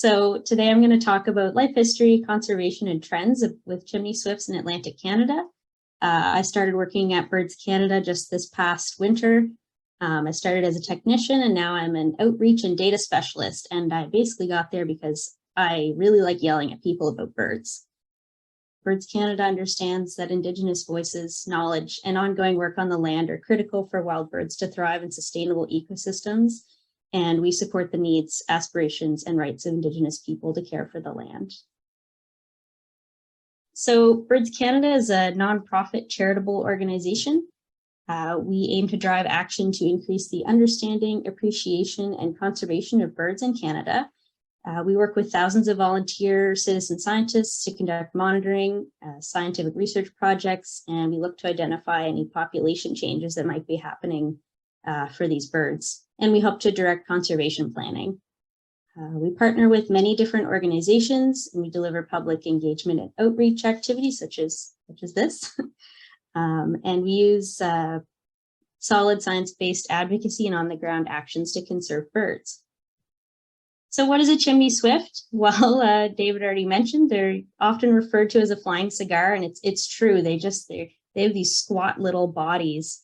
So today I'm going to talk about life history, conservation, and trends with chimney swifts in Atlantic Canada. I started working at Birds Canada just this past winter. I started as a technician and now I'm an outreach and data specialist. And I basically got there because I really like yelling at people about birds. Birds Canada understands that Indigenous voices, knowledge, and ongoing work on the land are critical for wild birds to thrive in sustainable ecosystems. And we support the needs, aspirations, and rights of Indigenous people to care for the land. So Birds Canada is a nonprofit charitable organization. We aim to drive action to increase the understanding, appreciation, and conservation of birds in Canada. We work with thousands of volunteer citizen scientists to conduct monitoring, scientific research projects, and we look to identify any population changes that might be happening for these birds. And we help to direct conservation planning. We partner with many different organizations and we deliver public engagement and outreach activities such as this. And we use solid science-based advocacy and on-the-ground actions to conserve birds. So what is a chimney swift? Well, David already mentioned, they're often referred to as a flying cigar, and it's true. They have these squat little bodies.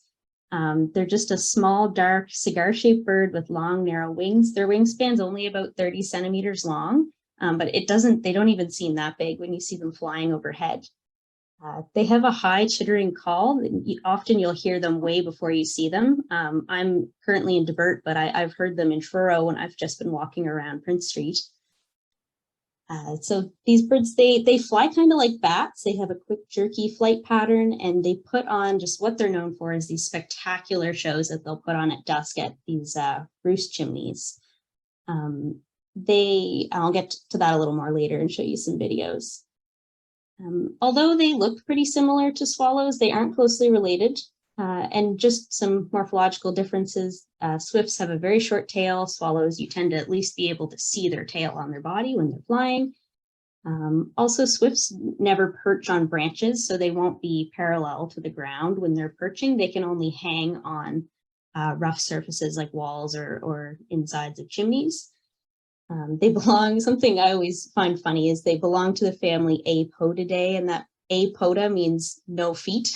They're just a small, dark, cigar-shaped bird with long, narrow wings. Their wingspan's only about 30 centimeters long, but they don't even seem that big when you see them flying overhead. They have a high chittering call. Often you'll hear them way before you see them. I'm currently in Divert, but I've heard them in Truro when I've just been walking around Prince Street. So these birds, they fly kind of like bats. They have a quick, jerky flight pattern, and they put on just what they're known for is these spectacular shows that they'll put on at dusk at these roost chimneys. I'll get to that a little more later and show you some videos. Although they look pretty similar to swallows, they aren't closely related. And just some morphological differences. Swifts have a very short tail. Swallows, you tend to at least be able to see their tail on their body when they're flying. Also, swifts never perch on branches, so they won't be parallel to the ground when they're perching. They can only hang on rough surfaces like walls or insides of chimneys. Something I always find funny is they belong to the family Apotidae, and that Apoda means no feet.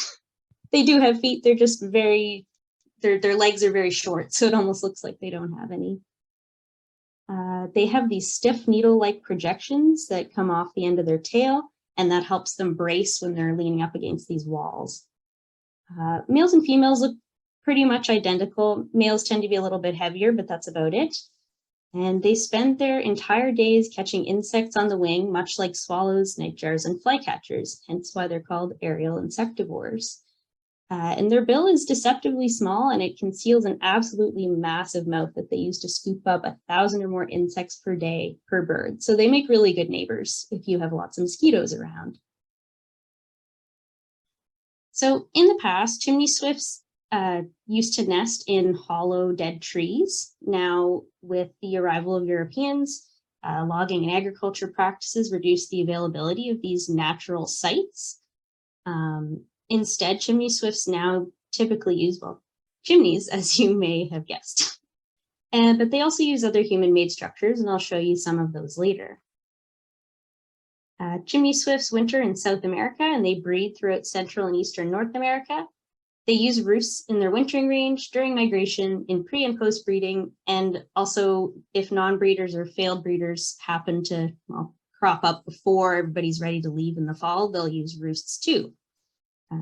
They do have feet, they're just their legs are very short, so it almost looks like they don't have any. They have these stiff needle-like projections that come off the end of their tail, and that helps them brace when they're leaning up against these walls. Males and females look pretty much identical. Males tend to be a little bit heavier, but that's about it. And they spend their entire days catching insects on the wing, much like swallows, nightjars, and flycatchers, hence why they're called aerial insectivores. And their bill is deceptively small, and it conceals an absolutely massive mouth that they use to scoop up 1,000 or more insects per day per bird. So they make really good neighbors if you have lots of mosquitoes around. So in the past, chimney swifts used to nest in hollow, dead trees. Now, with the arrival of Europeans, logging and agriculture practices reduced the availability of these natural sites. Instead, chimney swifts now typically use, chimneys, as you may have guessed. But they also use other human-made structures, and I'll show you some of those later. Chimney swifts winter in South America, and they breed throughout Central and Eastern North America. They use roosts in their wintering range, during migration, in pre- and post-breeding, and also if non-breeders or failed breeders happen to crop up before everybody's ready to leave in the fall, they'll use roosts too.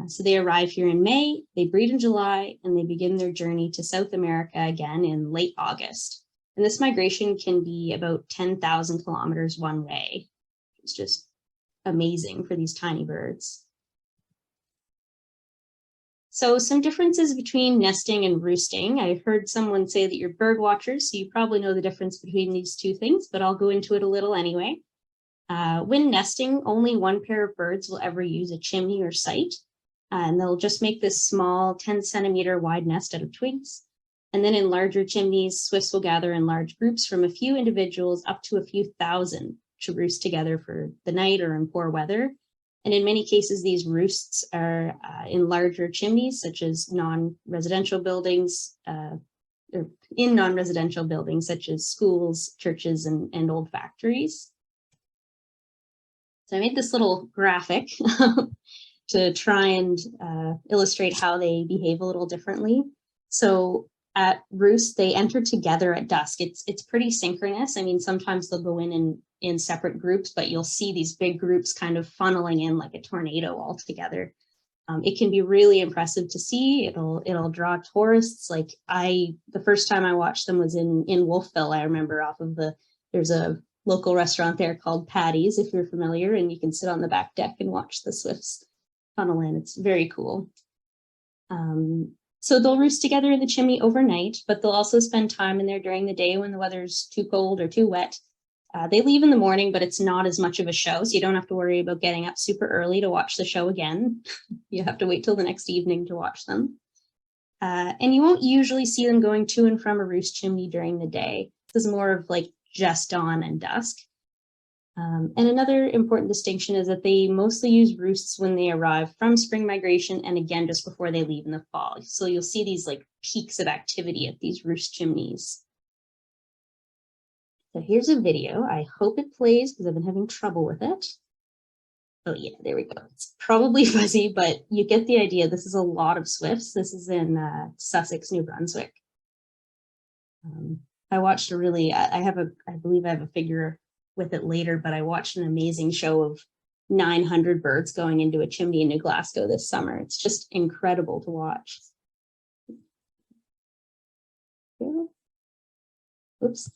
So they arrive here in May, they breed in July, and they begin their journey to South America again in late August. And this migration can be about 10,000 kilometers one way. It's just amazing for these tiny birds. So some differences between nesting and roosting. I heard someone say that you're bird watchers, so you probably know the difference between these two things, but I'll go into it a little anyway. When nesting, only one pair of birds will ever use a chimney or site. And they'll just make this small 10-centimeter wide nest out of twigs. And then in larger chimneys, swifts will gather in large groups from a few individuals up to a few thousand to roost together for the night or in poor weather. And in many cases, these roosts are in larger chimneys, such as non-residential buildings, in non-residential buildings such as schools, churches, and old factories. So I made this little graphic to try and illustrate how they behave a little differently. So at roost, they enter together at dusk. It's pretty synchronous. I mean, sometimes they'll go in separate groups, but you'll see these big groups kind of funneling in like a tornado all together. It can be really impressive to see. It'll draw tourists. Like the first time I watched them was in Wolfville. I remember there's a local restaurant there called Patty's, if you're familiar, and you can sit on the back deck and watch the Swifts funnel in. It's very cool. So they'll roost together in the chimney overnight, but they'll also spend time in there during the day when the weather's too cold or too wet. They leave in the morning, but it's not as much of a show, so you don't have to worry about getting up super early to watch the show again. You have to wait till the next evening to watch them. And you won't usually see them going to and from a roost chimney during the day. This is more of like just dawn and dusk. And another important distinction is that they mostly use roosts when they arrive from spring migration and again just before they leave in the fall. So you'll see these like peaks of activity at these roost chimneys. So here's a video. I hope it plays because I've been having trouble with it. Oh yeah, there we go. It's probably fuzzy, but you get the idea. This is a lot of swifts. This is in Sussex, New Brunswick. I watched I believe I have a figure with it later, but I watched an amazing show of 900 birds going into a chimney in New Glasgow this summer. It's just incredible to watch. Oops.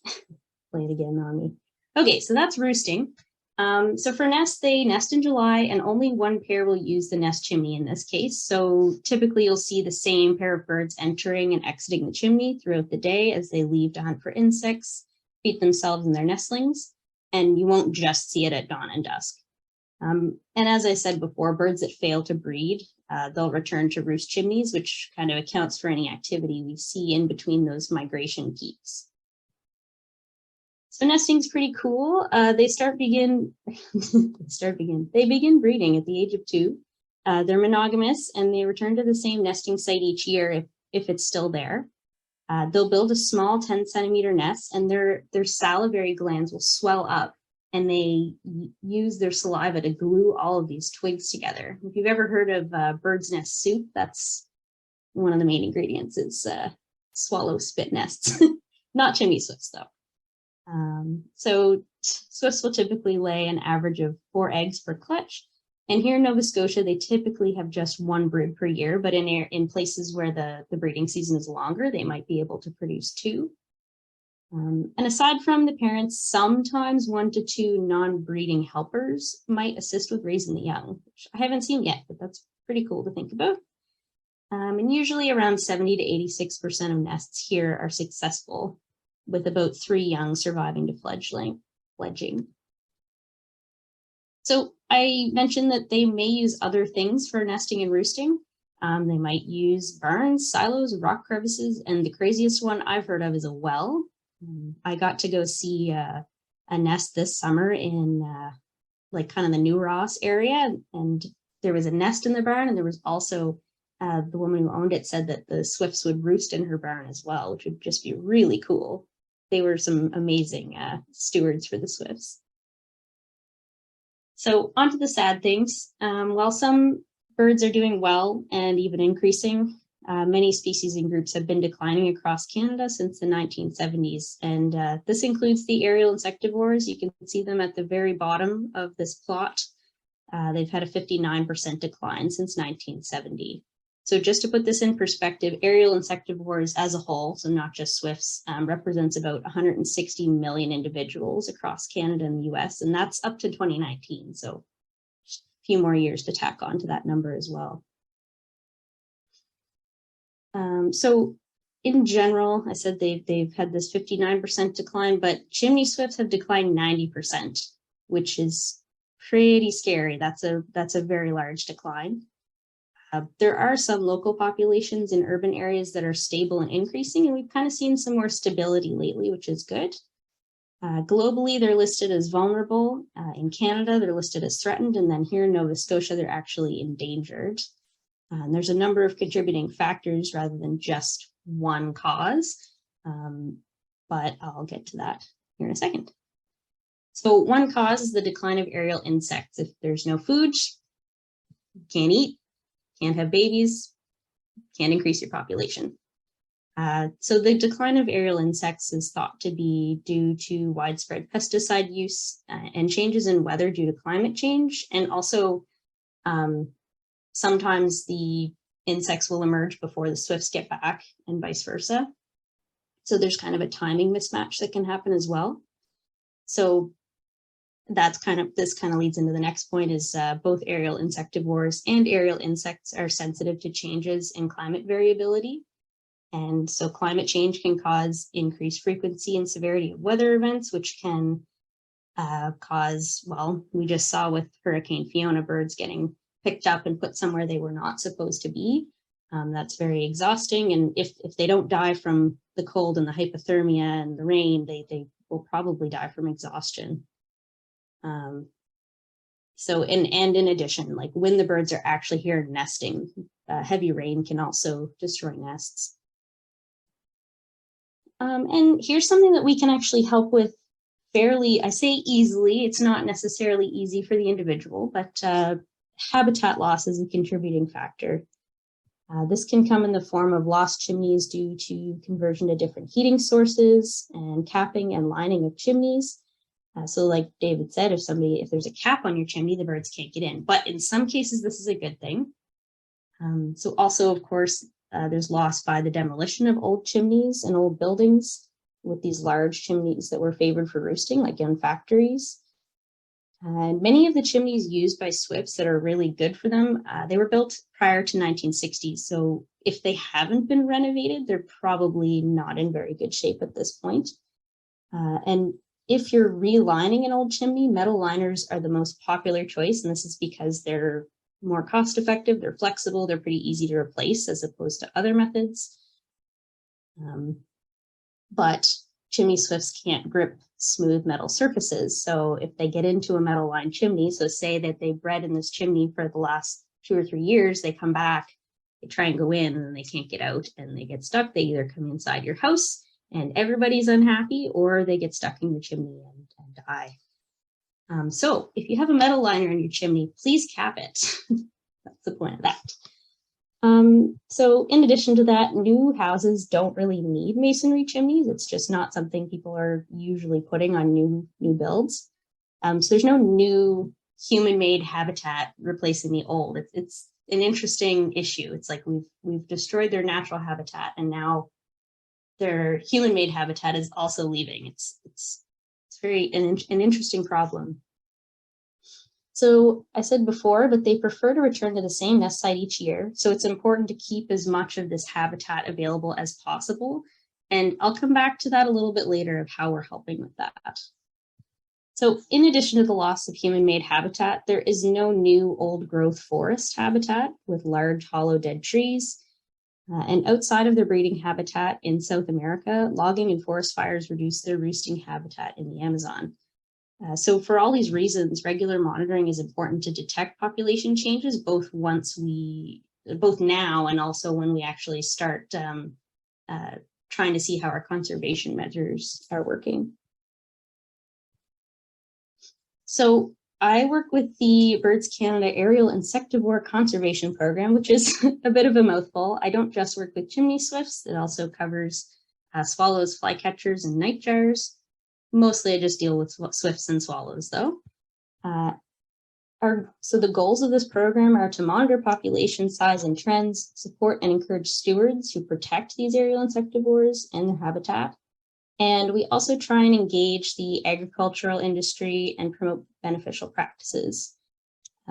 Play it again on me. Okay, so that's roosting. So for nests, they nest in July and only one pair will use the nest chimney in this case. So typically you'll see the same pair of birds entering and exiting the chimney throughout the day as they leave to hunt for insects, feed themselves and their nestlings, and you won't just see it at dawn and dusk. And as I said before, birds that fail to breed, they'll return to roost chimneys, which kind of accounts for any activity we see in between those migration peaks. So nesting's pretty cool. They begin breeding at the age of 2. They're monogamous and they return to the same nesting site each year if it's still there. They'll build a small 10-centimeter nest and their salivary glands will swell up and they use their saliva to glue all of these twigs together. If you've ever heard of bird's nest soup, that's one of the main ingredients is swallow spit nests. Not chimney swifts though. So swifts will typically lay an average of 4 eggs per clutch. And here in Nova Scotia, they typically have just 1 brood per year, but in places where the breeding season is longer, they might be able to produce 2. And aside from the parents, sometimes 1 to 2 non-breeding helpers might assist with raising the young, which I haven't seen yet, but that's pretty cool to think about. And usually around 70 to 86% of nests here are successful, with about 3 young surviving to fledging. So I mentioned that they may use other things for nesting and roosting. They might use barns, silos, rock crevices, and the craziest one I've heard of is a well. I got to go see a nest this summer in like kind of the New Ross area, and there was a nest in the barn, and there was also the woman who owned it said that the swifts would roost in her barn as well, which would just be really cool. They were some amazing stewards for the swifts. So on to the sad things. While some birds are doing well and even increasing, many species and groups have been declining across Canada since the 1970s. And this includes the aerial insectivores. You can see them at the very bottom of this plot. They've had a 59% decline since 1970. So just to put this in perspective, aerial insectivores as a whole, so not just swifts, represents about 160 million individuals across Canada and the US, and that's up to 2019. So a few more years to tack on to that number as well. So in general, I said they've had this 59% decline, but chimney swifts have declined 90%, which is pretty scary. That's a very large decline. There are some local populations in urban areas that are stable and increasing, and we've kind of seen some more stability lately, which is good. Globally, they're listed as vulnerable. In Canada, they're listed as threatened, and then here in Nova Scotia, they're actually endangered. And there's a number of contributing factors rather than just one cause. but I'll get to that here in a second. So one cause is the decline of aerial insects. If there's no food, can't eat, can't have babies, can't increase your population. So the decline of aerial insects is thought to be due to widespread pesticide use and changes in weather due to climate change. And also sometimes the insects will emerge before the swifts get back and vice versa. So there's kind of a timing mismatch that can happen as well. So this kind of leads into the next point is both aerial insectivores and aerial insects are sensitive to changes in climate variability. And so climate change can cause increased frequency and severity of weather events, which can cause, well, we just saw with Hurricane Fiona, birds getting picked up and put somewhere they were not supposed to be. That's very exhausting. And if they don't die from the cold and the hypothermia and the rain, they will probably die from exhaustion. So, and in addition, like when the birds are actually here nesting, heavy rain can also destroy nests. And here's something that we can actually help with fairly, I say easily, it's not necessarily easy for the individual, but habitat loss is a contributing factor. This can come in the form of lost chimneys due to conversion to different heating sources and capping and lining of chimneys. So like David said, if there's a cap on your chimney, the birds can't get in. But in some cases, this is a good thing. So also, of course, there's loss by the demolition of old chimneys and old buildings with these large chimneys that were favored for roosting, like in factories. And many of the chimneys used by swifts that are really good for them, they were built prior to 1960. So if they haven't been renovated, they're probably not in very good shape at this point. And if you're relining an old chimney, metal liners are the most popular choice. And this is because they're more cost effective, they're flexible, they're pretty easy to replace as opposed to other methods. But chimney swifts can't grip smooth metal surfaces. So if they get into a metal lined chimney, so say that they bred in this chimney for the last 2 or 3 years, they come back, they try and go in and they can't get out and they get stuck. They either come inside your house and everybody's unhappy, or they get stuck in the chimney and die. So if you have a metal liner in your chimney, please cap it. That's the point of that. So in addition to that, new houses don't really need masonry chimneys. It's just not something people are usually putting on new builds. So there's no new human-made habitat replacing the old. It's an interesting issue. It's like we've destroyed their natural habitat, and now their human-made habitat is also leaving. It's very an interesting problem. So I said before, but they prefer to return to the same nest site each year. So it's important to keep as much of this habitat available as possible. And I'll come back to that a little bit later of how we're helping with that. So in addition to the loss of human-made habitat, there is no new old growth forest habitat with large hollow dead trees. And outside of their breeding habitat in South America, logging and forest fires reduce their roosting habitat in the Amazon. So for all these reasons, regular monitoring is important to detect population changes, both now and also when we actually start trying to see how our conservation measures are working. So I work with the Birds Canada Aerial Insectivore Conservation Program, which is a bit of a mouthful. I don't just work with chimney swifts, it also covers swallows, flycatchers, and nightjars. Mostly I just deal with swifts and swallows though. So the goals of this program are to monitor population size and trends, support and encourage stewards who protect these aerial insectivores and their habitat. And we also try and engage the agricultural industry and promote beneficial practices.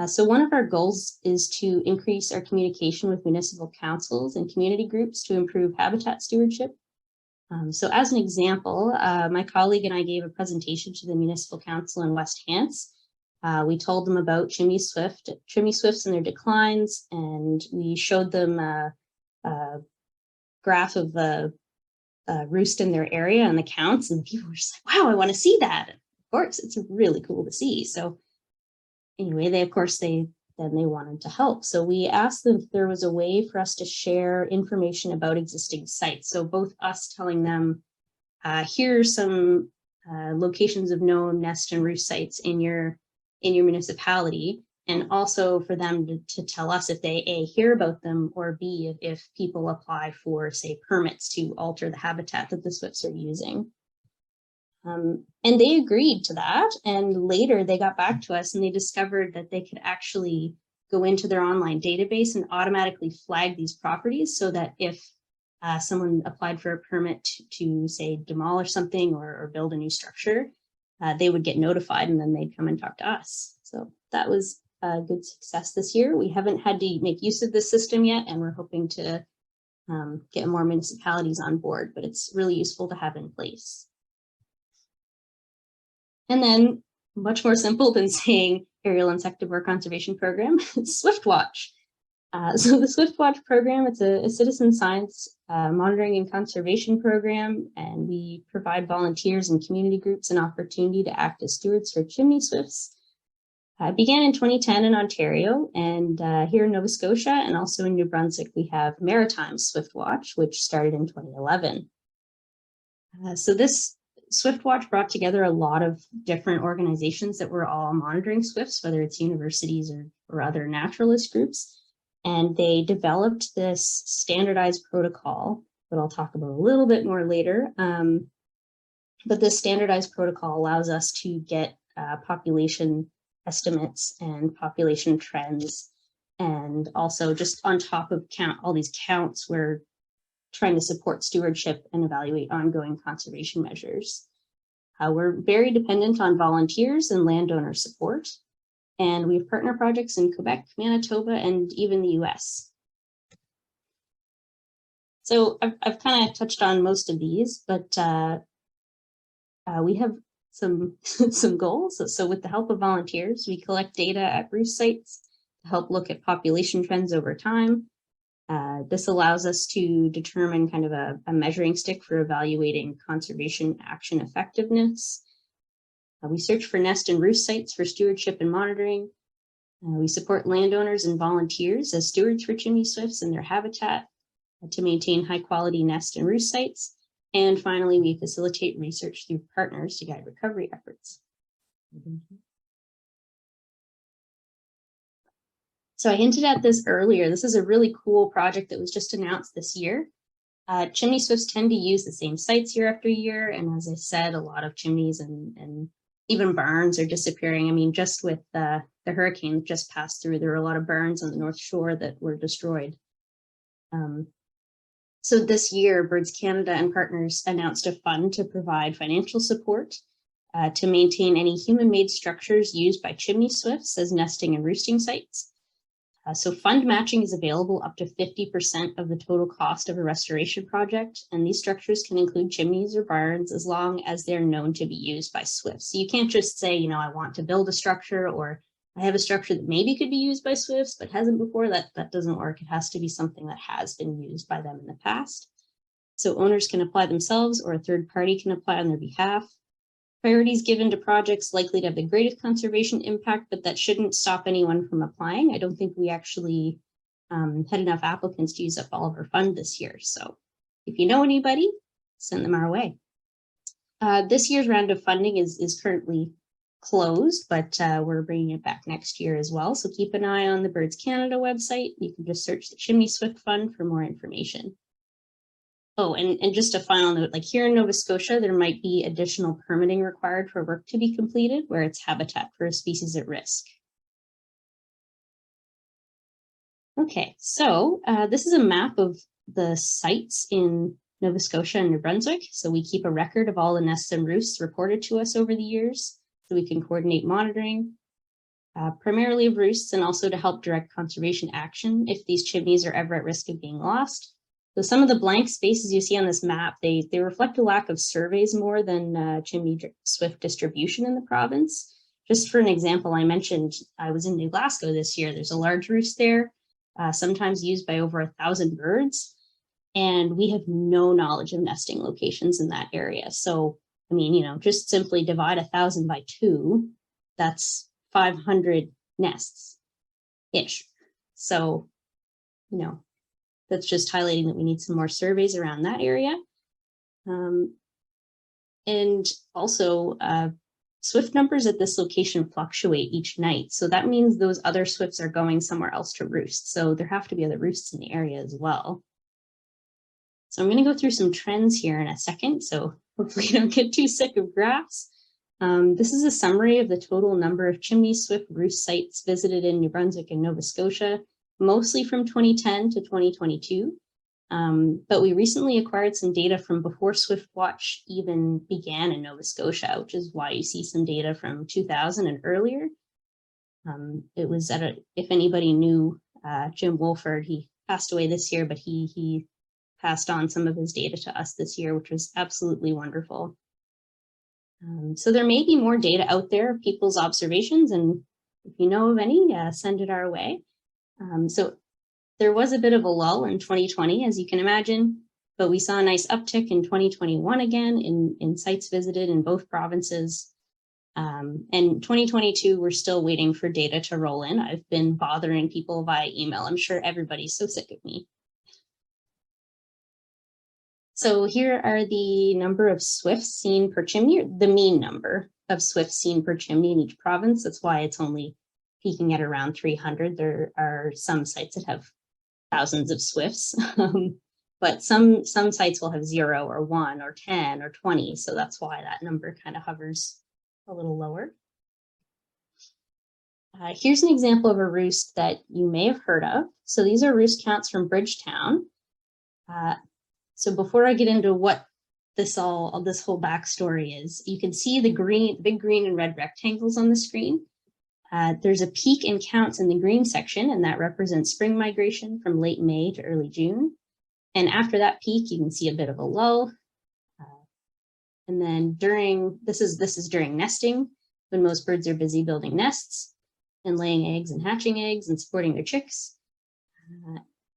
So one of our goals is to increase our communication with municipal councils and community groups to improve habitat stewardship. So as an example, my colleague and I gave a presentation to the Municipal Council in West Hants. We told them about chimney swifts and their declines, and we showed them a graph of the roost in their area and the counts, and people were just like, wow, I want to see that. And of course, it's really cool to see. So anyway, they then they wanted to help. So we asked them if there was a way for us to share information about existing sites. So both us telling them, here are some locations of known nest and roost sites in your municipality, and also for them to tell us if they A, hear about them, or B, if people apply for, say, permits to alter the habitat that the swifts are using. And they agreed to that. And later they got back to us and they discovered that they could actually go into their online database and automatically flag these properties so that if someone applied for a permit to say, demolish something or build a new structure, they would get notified and then they'd come and talk to us. So that was a good success this year. We haven't had to make use of this system yet, and we're hoping to get more municipalities on board, but it's really useful to have in place. And then, much more simple than saying aerial insectivore conservation program, SwiftWatch. So the SwiftWatch program, it's a citizen science monitoring and conservation program, and we provide volunteers and community groups an opportunity to act as stewards for chimney swifts. It began in 2010 in Ontario, and here in Nova Scotia and also in New Brunswick, we have Maritime SwiftWatch, which started in 2011. So this SwiftWatch brought together a lot of different organizations that were all monitoring swifts, whether it's universities or other naturalist groups. And they developed this standardized protocol that I'll talk about a little bit more later. But this standardized protocol allows us to get population estimates and population trends. And also just on top of all these counts, we're trying to support stewardship and evaluate ongoing conservation measures. We're very dependent on volunteers and landowner support. And we have partner projects in Quebec, Manitoba, and even the US. So I've kind of touched on most of these, but we have some goals. So with the help of volunteers, we collect data at roost sites to help look at population trends over time. This allows us to determine kind of a measuring stick for evaluating conservation action effectiveness. We search for nest and roost sites for stewardship and monitoring. We support landowners and volunteers as stewards for chimney swifts and their habitat to maintain high quality nest and roost sites. And finally, we facilitate research through partners to guide recovery efforts. So I hinted at this earlier. This is a really cool project that was just announced this year. Chimney swifts tend to use the same sites year after year. And as I said, a lot of chimneys and even barns are disappearing. I mean, just with the hurricane that just passed through, there were a lot of barns on the North Shore that were destroyed. So this year, Birds Canada and partners announced a fund to provide financial support to maintain any human-made structures used by chimney swifts as nesting and roosting sites. So fund matching is available up to 50% of the total cost of a restoration project. And these structures can include chimneys or barns as long as they're known to be used by swifts. So you can't just say, you know, I want to build a structure, or I have a structure that maybe could be used by swifts, but hasn't before. That doesn't work. It has to be something that has been used by them in the past. So owners can apply themselves, or a third party can apply on their behalf. Priorities given to projects likely to have the greatest conservation impact, but that shouldn't stop anyone from applying. I don't think we actually had enough applicants to use up all of our fund this year. So if you know anybody, send them our way. This year's round of funding is currently closed, but we're bringing it back next year as well. So keep an eye on the Birds Canada website. You can just search the Chimney Swift Fund for more information. Oh, and just a final note, like here in Nova Scotia, there might be additional permitting required for work to be completed where it's habitat for a species at risk. Okay, so this is a map of the sites in Nova Scotia and New Brunswick. So we keep a record of all the nests and roosts reported to us over the years so we can coordinate monitoring, primarily of roosts, and also to help direct conservation action if these chimneys are ever at risk of being lost. So some of the blank spaces you see on this map, they reflect a lack of surveys more than chimney swift distribution in the province. Just for an example, I mentioned I was in New Glasgow this year. There's a large roost there, sometimes used by over 1,000 birds. And we have no knowledge of nesting locations in that area. So, I mean, you know, just simply divide 1,000 by 2, that's 500 nests. ish. So, you know, that's just highlighting that we need some more surveys around that area. And also, Swift numbers at this location fluctuate each night. So that means those other Swifts are going somewhere else to roost. So there have to be other roosts in the area as well. So I'm going to go through some trends here in a second. So hopefully you don't get too sick of graphs. This is a summary of the total number of Chimney Swift roost sites visited in New Brunswick and Nova Scotia, mostly from 2010 to 2022. But we recently acquired some data from before SwiftWatch even began in Nova Scotia, which is why you see some data from 2000 and earlier. It was if anybody knew Jim Wolford, he passed away this year, but he passed on some of his data to us this year, which was absolutely wonderful. So there may be more data out there of people's observations, and if you know of any, send it our way. So there was a bit of a lull in 2020, as you can imagine, but we saw a nice uptick in 2021 again in sites visited in both provinces. And 2022, we're still waiting for data to roll in. I've been bothering people via email. I'm sure everybody's so sick of me. So here are the number of Swifts seen per chimney, or the mean number of Swifts seen per chimney in each province. That's why it's only peaking at around 300. There are some sites that have thousands of Swifts, but some sites will have 0 or 1 or 10 or 20. So that's why that number kind of hovers a little lower. Here's an example of a roost that you may have heard of. So these are roost counts from Bridgetown. So before I get into what this whole backstory is, you can see the big green and red rectangles on the screen. There's a peak in counts in the green section, and that represents spring migration from late May to early June. And after that peak, you can see a bit of a lull. And then this is during nesting, when most birds are busy building nests and laying eggs and hatching eggs and supporting their chicks.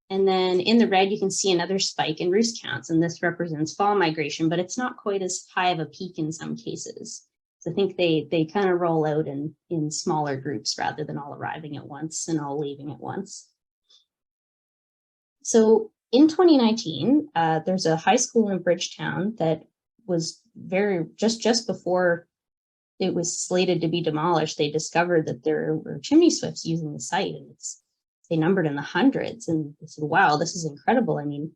And then in the red, you can see another spike in roost counts, and this represents fall migration, but it's not quite as high of a peak in some cases. So I think they kind of roll out in smaller groups rather than all arriving at once and all leaving at once. So in 2019, there's a high school in Bridgetown that was just before it was slated to be demolished. They discovered that there were chimney swifts using the site, and they numbered in the hundreds, and they said, wow, this is incredible. I mean,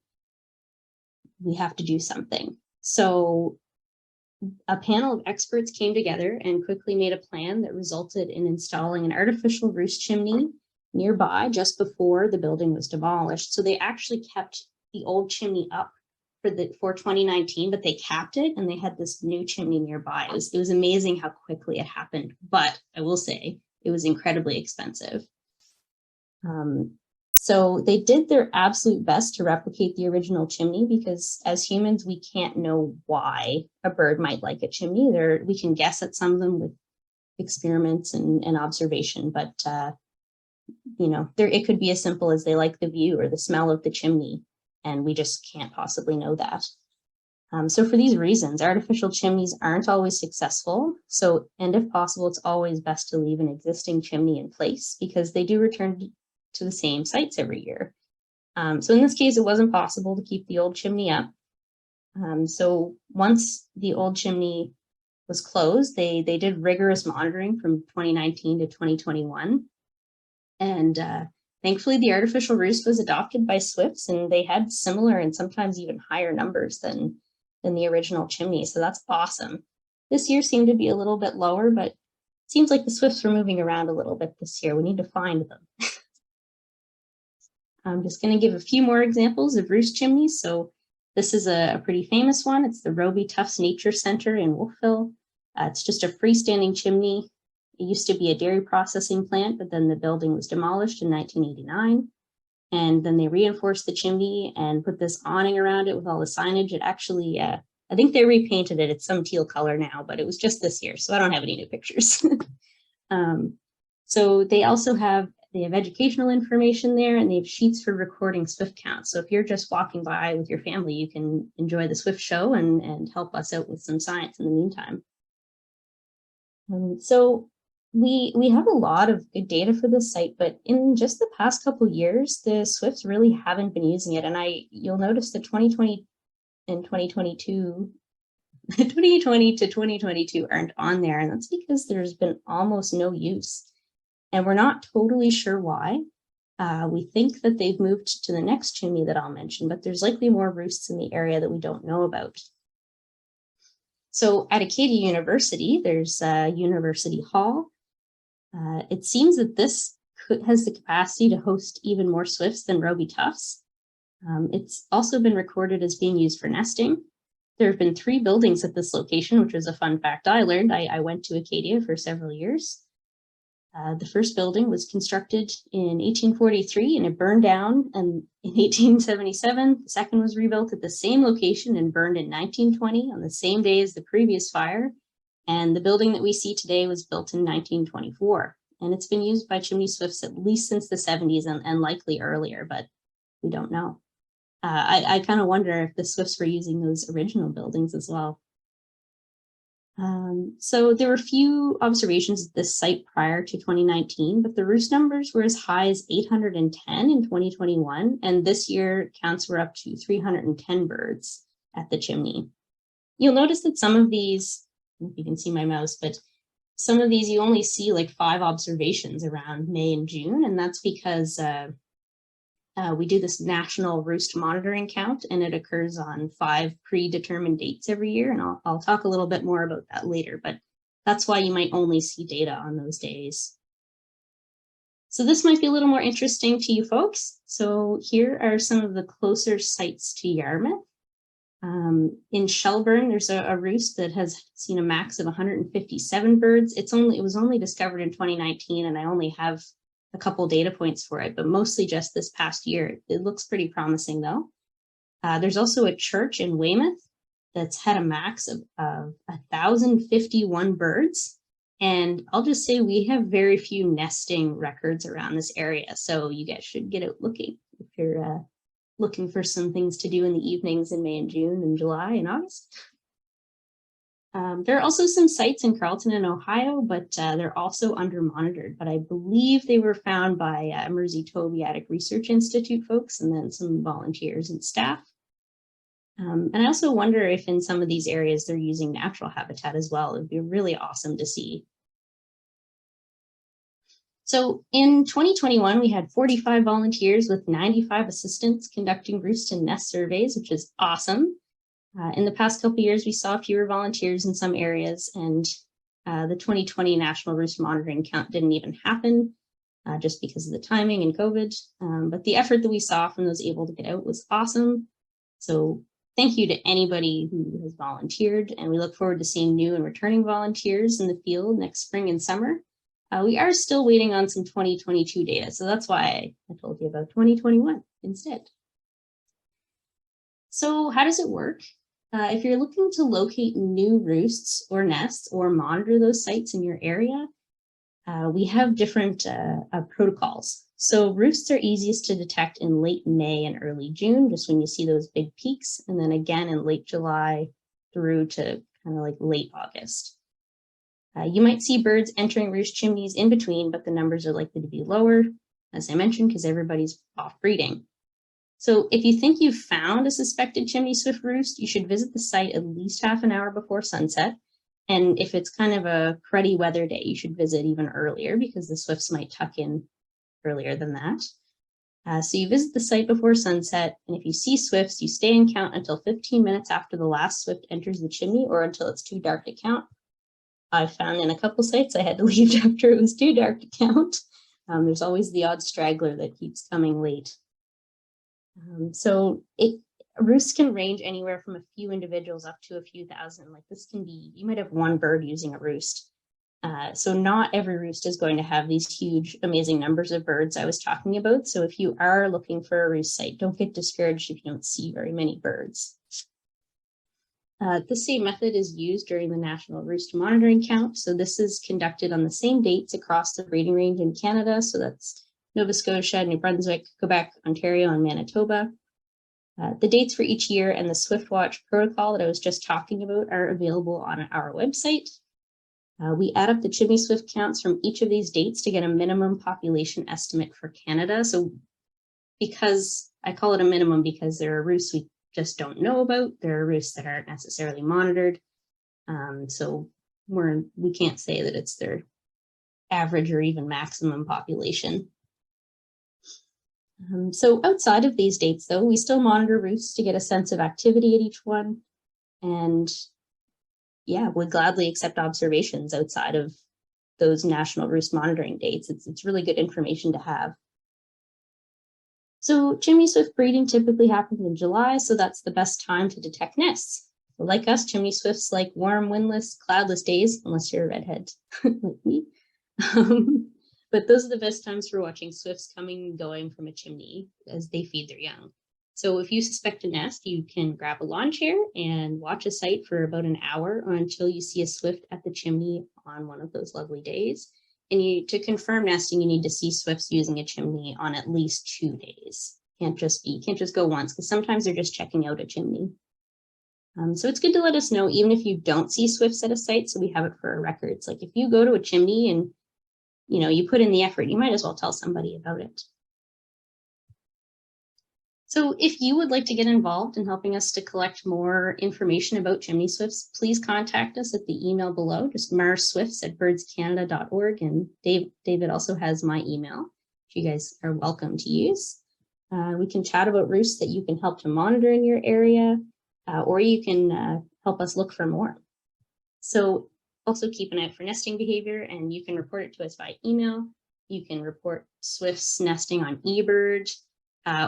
we have to do something. So a panel of experts came together and quickly made a plan that resulted in installing an artificial roost chimney nearby just before the building was demolished. So they actually kept the old chimney up for 2019, but they capped it, and they had this new chimney nearby. It was amazing how quickly it happened, but I will say it was incredibly expensive. So they did their absolute best to replicate the original chimney, because as humans, we can't know why a bird might like a chimney. We can guess at some of them with experiments and observation, but it could be as simple as they like the view or the smell of the chimney, and we just can't possibly know that. So for these reasons, artificial chimneys aren't always successful. And if possible, it's always best to leave an existing chimney in place, because they do return to the same sites every year. So in this case, it wasn't possible to keep the old chimney up. So once the old chimney was closed, they did rigorous monitoring from 2019 to 2021. And thankfully, the artificial roost was adopted by Swifts, and they had similar and sometimes even higher numbers than the original chimney. So that's awesome. This year seemed to be a little bit lower, but it seems like the Swifts were moving around a little bit this year. We need to find them. I'm just going to give a few more examples of roost chimneys. So this is a pretty famous one. It's the Robie Tufts Nature Center in Wolfville. It's just a freestanding chimney. It used to be a dairy processing plant, but then the building was demolished in 1989. And then they reinforced the chimney and put this awning around it with all the signage. It actually, I think they repainted it. It's some teal color now, but it was just this year, so I don't have any new pictures. So they have educational information there, and they have sheets for recording Swift counts. So if you're just walking by with your family, you can enjoy the Swift show and help us out with some science in the meantime. So We have a lot of good data for this site, but in just the past couple of years, the Swifts really haven't been using it. And you'll notice the 2020 and 2022, 2020 to 2022 aren't on there. And that's because there's been almost no use. And we're not totally sure why. We think that they've moved to the next chimney that I'll mention, but there's likely more roosts in the area that we don't know about. So at Acadia University, there's University Hall. It seems that this has the capacity to host even more swifts than Robie Tufts. It's also been recorded as being used for nesting. There have been 3 buildings at this location, which was a fun fact I learned. I went to Acadia for several years. The first building was constructed in 1843 and it burned down in 1877. The second was rebuilt at the same location and burned in 1920 on the same day as the previous fire. And the building that we see today was built in 1924. And it's been used by Chimney Swifts at least since the 70s and likely earlier, but we don't know. I kind of wonder if the Swifts were using those original buildings as well. So there were a few observations at this site prior to 2019, but the roost numbers were as high as 810 in 2021. And this year counts were up to 310 birds at the chimney. You'll notice that some of these, if you can see my mouse, but some of these you only see like 5 observations around May and June. And that's because we do this national roost monitoring count, and it occurs on 5 predetermined dates every year. And I'll talk a little bit more about that later, but that's why you might only see data on those days. So this might be a little more interesting to you folks. So here are some of the closer sites to Yarmouth. In Shelburne, there's a roost that has seen a max of 157 birds. It was only discovered in 2019, and I only have a couple data points for it, but mostly just this past year. It looks pretty promising though. There's also a church in Weymouth that's had a max of 1,051 birds. And I'll just say we have very few nesting records around this area. So you guys should get out looking if you're looking for some things to do in the evenings in May and June and July and August. There are also some sites in Carleton and Ohio, but they're also under monitored. But I believe they were found by Mersey Toviatic Research Institute folks and then some volunteers and staff. And I also wonder if in some of these areas they're using natural habitat as well. It'd be really awesome to see. So in 2021, we had 45 volunteers with 95 assistants conducting roost and nest surveys, which is awesome. In the past couple of years, we saw fewer volunteers in some areas, and the 2020 National Roost Monitoring Count didn't even happen just because of the timing and COVID. But the effort that we saw from those able to get out was awesome. So thank you to anybody who has volunteered, and we look forward to seeing new and returning volunteers in the field next spring and summer. We are still waiting on some 2022 data, so that's why I told you about 2021 instead. So how does it work? If you're looking to locate new roosts or nests or monitor those sites in your area, we have different protocols. So roosts are easiest to detect in late May and early June, just when you see those big peaks, and then again in late July through to kind of like late August. You might see birds entering roost chimneys in between, but the numbers are likely to be lower, as I mentioned, because everybody's off breeding. So if you think you've found a suspected chimney swift roost, you should visit the site at least half an hour before sunset. And if it's kind of a cruddy weather day, you should visit even earlier because the swifts might tuck in earlier than that. So you visit the site before sunset, and if you see swifts, you stay and count until 15 minutes after the last swift enters the chimney or until it's too dark to count. I've found in a couple sites I had to leave after it was too dark to count. There's always the odd straggler that keeps coming late. So roosts can range anywhere from a few individuals up to a few thousand. Like this can be, you might have one bird using a roost. So not every roost is going to have these huge, amazing numbers of birds I was talking about. So if you are looking for a roost site, don't get discouraged if you don't see very many birds. The same method is used during the National Roost Monitoring Count. So this is conducted on the same dates across the breeding range in Canada. So that's Nova Scotia, New Brunswick, Quebec, Ontario, and Manitoba. The dates for each year and the SwiftWatch protocol that I was just talking about are available on our website. We add up the Chimney Swift counts from each of these dates to get a minimum population estimate for Canada. So because I call it a minimum because there are roosts we just don't know about. There are roosts that aren't necessarily monitored. So we can't say that it's their average or even maximum population. So outside of these dates, though, we still monitor roosts to get a sense of activity at each one. And yeah, would gladly accept observations outside of those national roost monitoring dates. It's really good information to have. So Chimney Swift breeding typically happens in July, so that's the best time to detect nests. So like us, Chimney Swifts like warm, windless, cloudless days, unless you're a redhead like me. But those are the best times for watching swifts coming and going from a chimney as they feed their young. So if you suspect a nest, you can grab a lawn chair and watch a site for about an hour until you see a swift at the chimney on one of those lovely days. And to confirm nesting, you need to see swifts using a chimney on at least 2 days. Can't just go once, because sometimes they're just checking out a chimney. So it's good to let us know, even if you don't see swifts at a site, so we have it for our records. Like if you go to a chimney and you put in the effort, you might as well tell somebody about it. So if you would like to get involved in helping us to collect more information about chimney swifts, please contact us at the email below, just marswifts@birdscanada.org. And David also has my email, which you guys are welcome to use. We can chat about roosts that you can help to monitor in your area, or you can help us look for more. So also keep an eye out for nesting behavior, and you can report it to us by email. You can report swifts nesting on eBird,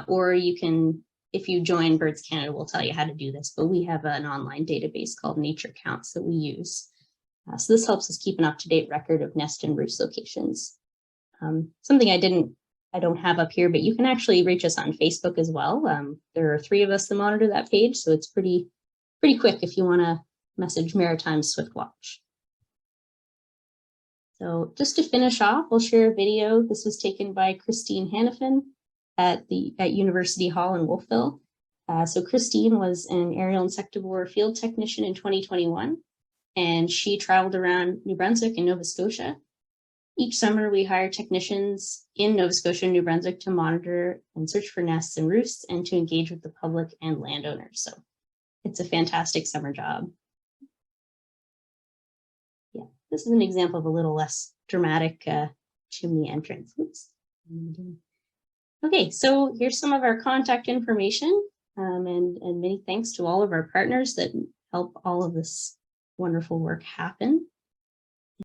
or you can, if you join Birds Canada, we'll tell you how to do this, but we have an online database called Nature Counts that we use. So this helps us keep an up-to-date record of nest and roost locations. Something I don't have up here, but you can actually reach us on Facebook as well. There are 3 of us that monitor that page, so it's pretty quick if you want to message Maritime SwiftWatch. So just to finish off, we'll share a video. This was taken by Christine Hannafin at University Hall in Wolfville. So Christine was an aerial insectivore field technician in 2021, and she traveled around New Brunswick and Nova Scotia. Each summer, we hire technicians in Nova Scotia and New Brunswick to monitor and search for nests and roosts and to engage with the public and landowners. So it's a fantastic summer job. Yeah, this is an example of a little less dramatic chimney entrance. Oops. Okay, so here's some of our contact information, and many thanks to all of our partners that help all of this wonderful work happen.